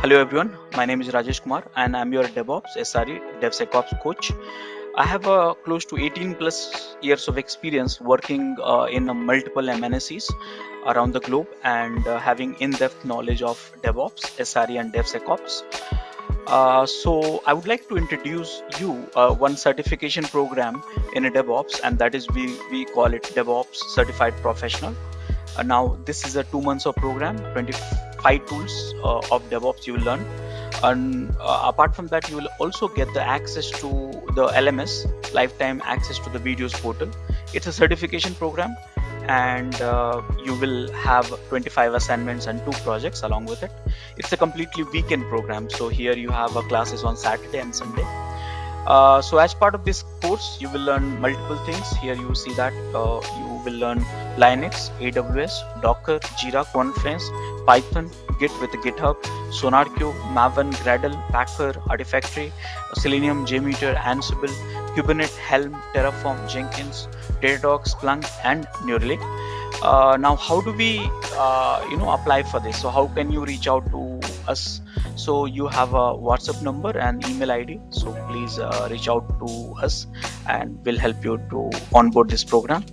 Hello everyone, my name is Rajesh Kumar and I'm your DevOps SRE DevSecOps coach. I have close to 18 plus years of experience working in multiple MNCs around the globe and having in-depth knowledge of DevOps, SRE and DevSecOps. So I would like to introduce you one certification program in a DevOps, and that is we call it DevOps Certified Professional. Now this is a 2 months of program, 25 tools of DevOps you will learn, and apart from that you will also get the access to the LMS, lifetime access to the videos portal. It's a certification program, and you will have 25 assignments and 2 projects along with it. It's a completely weekend program, so here you have classes on Saturday and Sunday. So as part of this course, you will learn multiple things. Here you see that you will learn Linux, AWS, Docker, Jira, Confluence, Python, Git with GitHub, SonarQube, Maven, Gradle, Packer, Artifactory, Selenium, JMeter, Ansible, Kubernetes, Helm, Terraform, Jenkins, Datadog, Splunk, and Neuralink. Now, how do we, apply for this? So how can you reach out to us? So you have a WhatsApp number and email ID. So please reach out to us, and we'll help you to onboard this program.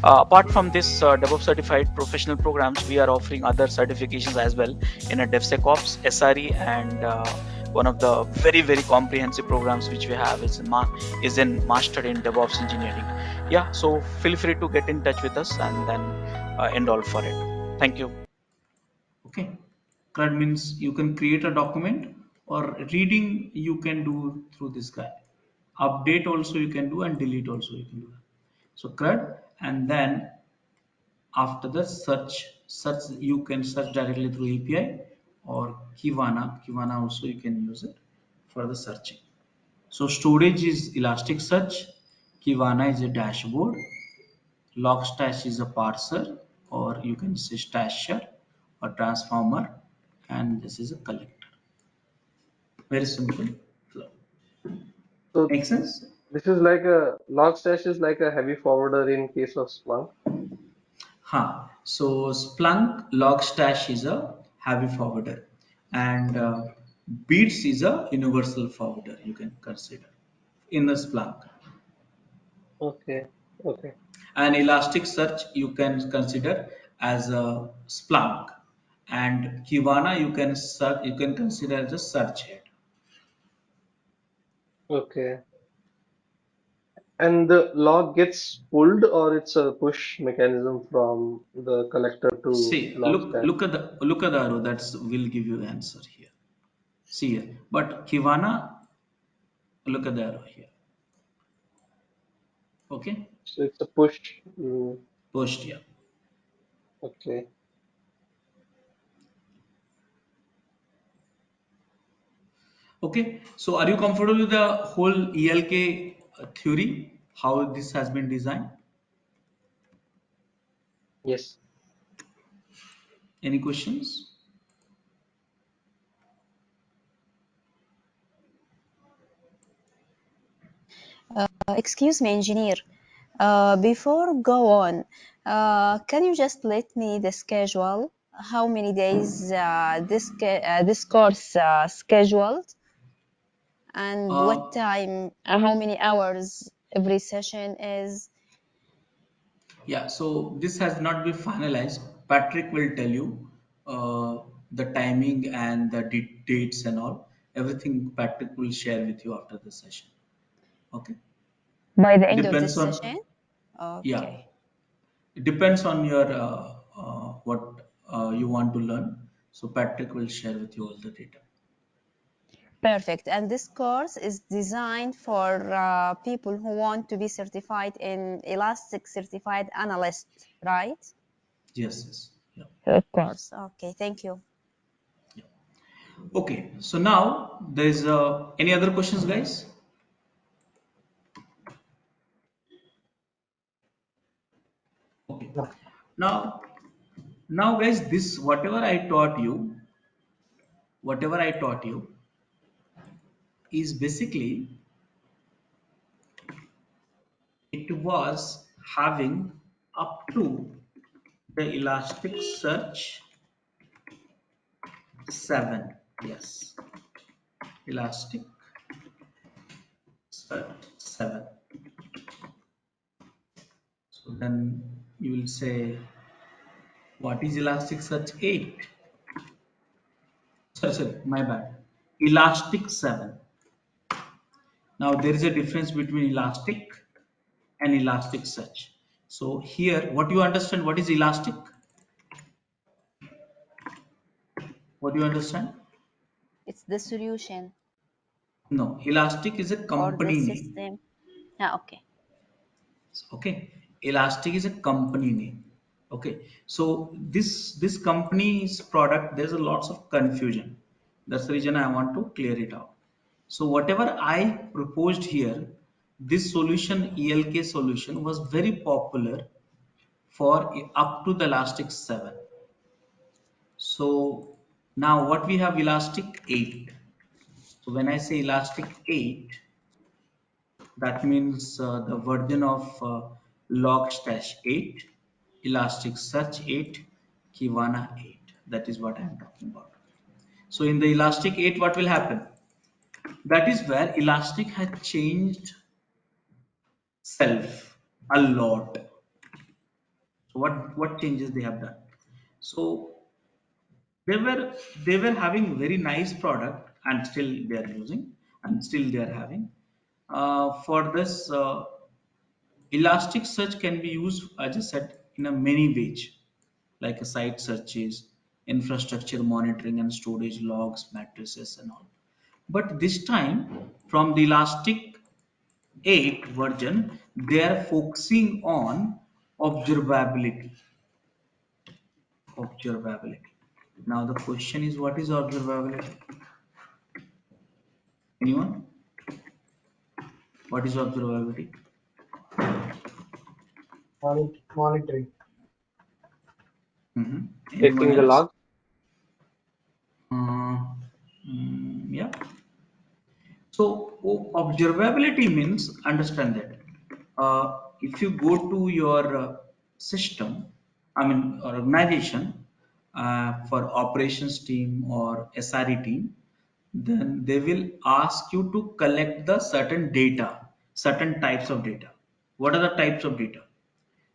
Apart from this DevOps certified professional programs, we are offering other certifications as well in a DevSecOps, SRE, and one of the very comprehensive programs which we have is in Master in DevOps Engineering. Yeah, so feel free to get in touch with us and then enroll for it. Thank you. Okay, CRUD means you can create a document, or reading you can do through this guy. Update also you can do, and delete also you can do. So CRUD, and then after the search you can search directly through API, or Kibana also you can use it for the searching. So storage is Elasticsearch, Kibana is a dashboard, Logstash is a parser, or you can say stasher or transformer, and this is a collector. Very simple flow. So Make sense? this is like a Logstash is like a heavy forwarder in case of Splunk. So Splunk Logstash is a heavy forwarder, and Beats is a universal forwarder. You can consider in the Splunk, Okay, okay, and Elasticsearch you can consider as a Splunk, and Kibana you can consider as a search head. okay. And the log gets pulled, or it's a push mechanism from the collector to See, Logstash. look at the arrow. That's will give you the answer here. See here, but Kibana, look at the arrow here. Okay, So it's a push. pushed here. Okay. Okay, so are you comfortable with the whole ELK theory? How this has been designed? Yes. Any questions? Excuse me, engineer. Before go on, can you just let me the schedule? How many days this course scheduled, and what Uh, time? How many hours every session is? yeah, so this has not been finalized. Patrick will tell you the timing and the dates and all. Everything Patrick will share with you after the session. Okay, By the end of depends this on, session? yeah, Okay. it depends on your what you want to learn. So Patrick will share with you all the data. Perfect. And this course is designed for people who want to be certified in Elastic Certified Analyst, right? Yes, yes, yeah, Of course. Okay, thank you. yeah. Okay, so now there's any other questions, guys? Okay, No. now, guys, this whatever I taught you is basically it was having up to the Elasticsearch 7. Yes, Elastic Search 7. So then you will say, what is Elasticsearch 8? Sorry, my bad. Elastic 7. Now there is a difference between Elastic and Elasticsearch. So here, what you understand? What is Elastic? What do you understand? It's the solution No, Elastic is a or the company name. system. Yeah, okay. Okay, Elastic is a company name. Okay, so this company's product, there's a lots of confusion. That's the reason I want to clear it out. So whatever I proposed here, this solution, ELK solution, was very popular for up to the Elastic 7. So now what we have, Elastic 8. So when I say Elastic 8, that means the version of Logstash 8, Elasticsearch 8, Kibana 8. That is what I am talking about. So in the Elastic 8, what will happen? That is where Elastic has changed self a lot. So what changes they have done? So they were they were having very nice product, and still they are using, and still they are having. For this Elasticsearch can be used, as I said, in a many ways, like a site searches, infrastructure monitoring and storage logs, matrices, and all. But this time, from the Elastic 8 version, they are focusing on observability. Observability. Now the question is, what is observability? Anyone? What is observability? Monitoring. Anyone Checking the else? logs. Uh, yeah. So observability means, understand that if you go to your system, I mean organization, for operations team or SRE team, then they will ask you to collect the certain data, certain types of data. What are the types of data?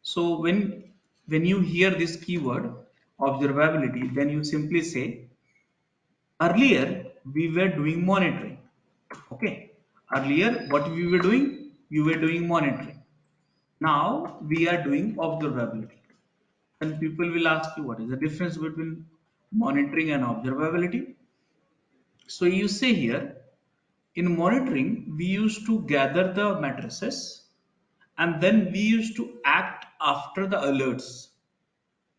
So when you hear this keyword observability, then you simply say, earlier we were doing monitoring. Okay. Earlier, what we were doing? We were doing monitoring. Now we are doing observability. And people will ask you, what is the difference between monitoring and observability? So you say here, in monitoring, we used to gather the matrices and then we used to act after the alerts.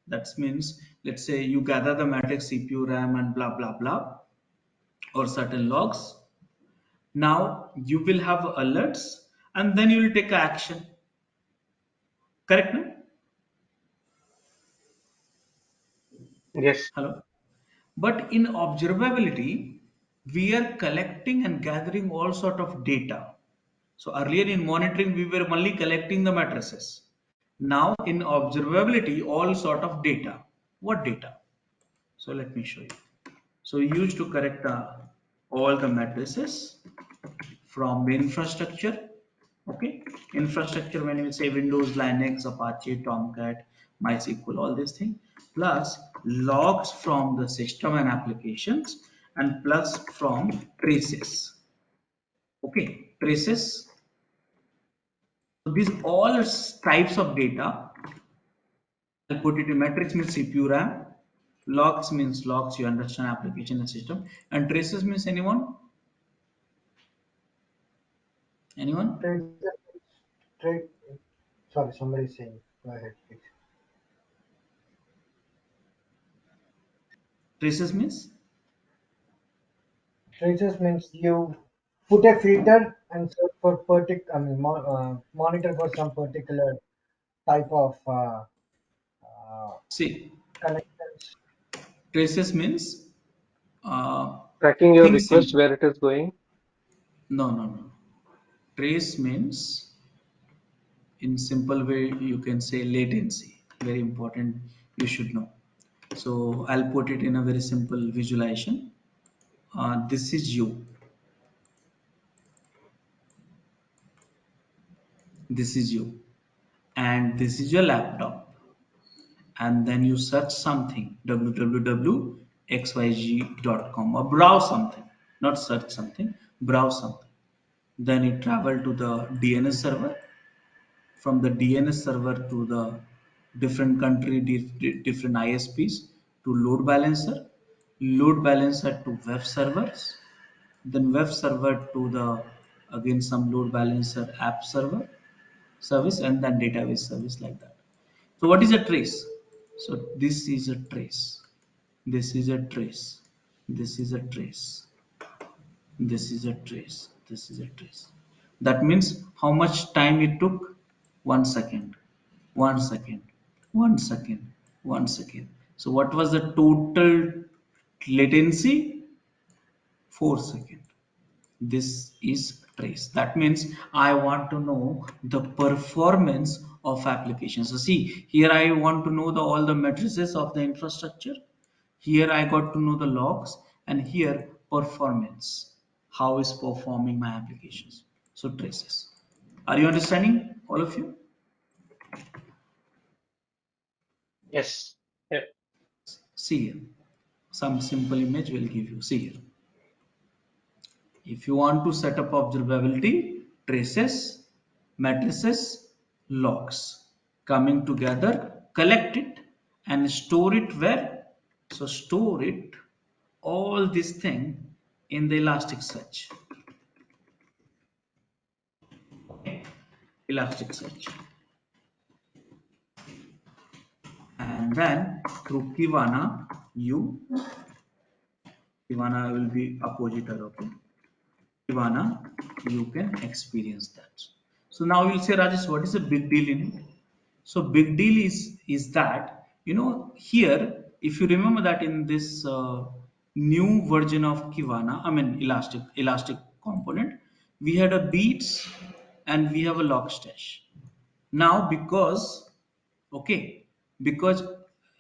That means, let's say you gather the matrix CPU, RAM, and blah blah blah, or certain logs. Now you will have alerts and then you will take action. Correct, no? Yes. Hello. But in observability, we are collecting and gathering all sort of data. So earlier in monitoring, we were only collecting the matrices. Now in observability, all sort of data. What data? So let me show you. So we used to collect all the matrices from the infrastructure. Okay, infrastructure, when you say Windows, Linux, Apache, Tomcat, MySQL, all these things, plus logs from the system and applications, and plus from traces. Okay, traces. So these all types of data, I'll put it in matrix means CPU, RAM. Logs means logs, you understand, application and system, and traces means anyone? Anyone? Trade, trade. Sorry, somebody's saying. Go ahead, please. Traces means, Traces means you put a filter and search for monitor for some particular type of uh, see, connections. traces means Tracking your things request in, where it is going. no. Trace means, in simple way, you can say latency. Very important, you should know. So I'll put it in a very simple visualization. This is you. This is you. And this is your laptop. And then you search something, www.xyz.com, or browse something, not search something, browse something. Then it travel to the DNS server. From the DNS server to the different country, different ISPs, to load balancer to web servers, then web server to the again some load balancer app server service, and then database service, like that. So what is a trace? So this is a trace. This is a trace. This is a trace. This is a trace. This is a trace. That means how much time it took? 1 second. 1 second. 1 second. 1 second. So what was the total latency? 4 seconds. This is trace. That means I want to know the performance of applications. So see, here I want to know all the matrices of the infrastructure. Here I got to know the logs, and here performance. How is performing my applications? So traces. Are you understanding, all of you? Yes. Yeah. See here. Some simple image will give you. See here. If you want to set up observability, traces, matrices, logs coming together, collect it and store it where? So store it all this thing in the Elasticsearch. Elasticsearch. And then through Kibana will be opposite arrow. Kibana, you can experience that. So now you'll say, Rajesh, what is the big deal in it? So big deal is that, here, if you remember that in this new version of Kibana, I mean elastic component, we had a beats and we have a logstash. Now because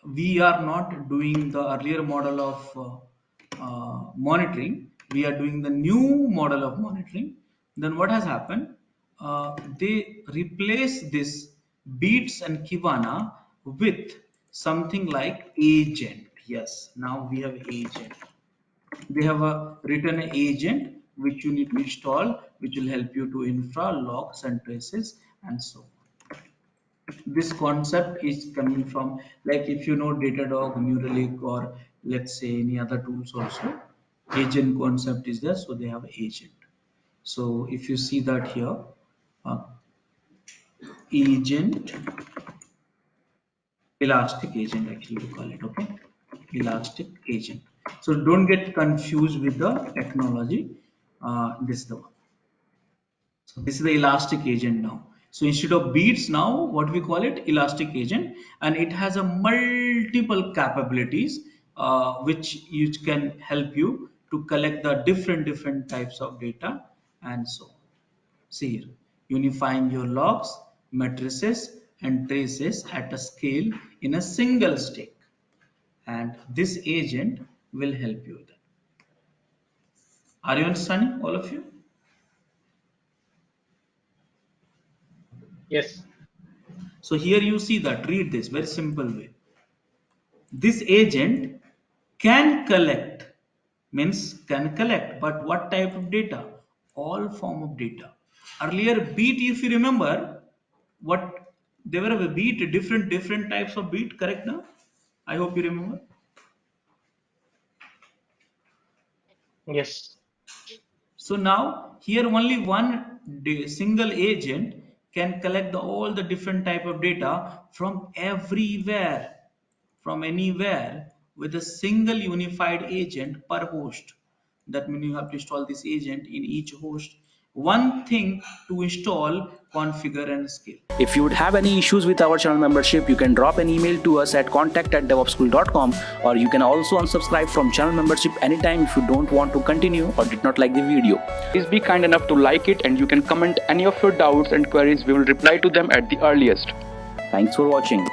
we are not doing the earlier model of monitoring, we are doing the new model of monitoring. Then what has happened? They replace this beats and Kibana with something like agent. Yes, now we have agent. They have a written agent which you need to install, which will help you to infra logs and traces and so on. This concept is coming from, like, if you know Datadog, Neuralink, or let's say any other tools also, agent concept is there, so they have agent. So if you see that here, uh, agent, elastic agent actually we call it, okay, elastic agent. So don't get confused with the technology. This is the one. So this is the elastic agent now. So instead of beats, now what we call it, elastic agent, and it has a multiple capabilities which can help you to collect the different types of data and so on. See here, unifying your logs, matrices, and traces at a scale in a single stake, and this agent will help you with that. Are you understanding, all of you? Yes. So here you see that, read this very simple way. This agent can collect, means can collect, but what type of data? All form of data. Earlier beat, if you remember, what there were a beat, different types of beat, correct now? I hope you remember. Yes. So now here only one single agent can collect all the different type of data from everywhere, from anywhere, with a single unified agent per host. That means you have to install this agent in each host. One thing to install, configure, and scale. If you would have any issues with our channel membership, you can drop an email to us at contact@devops.com, or you can also unsubscribe from channel membership anytime if you don't want to continue or did not like the video. Please be kind enough to like it, and you can comment any of your doubts and queries. We will reply to them at the earliest. Thanks for watching.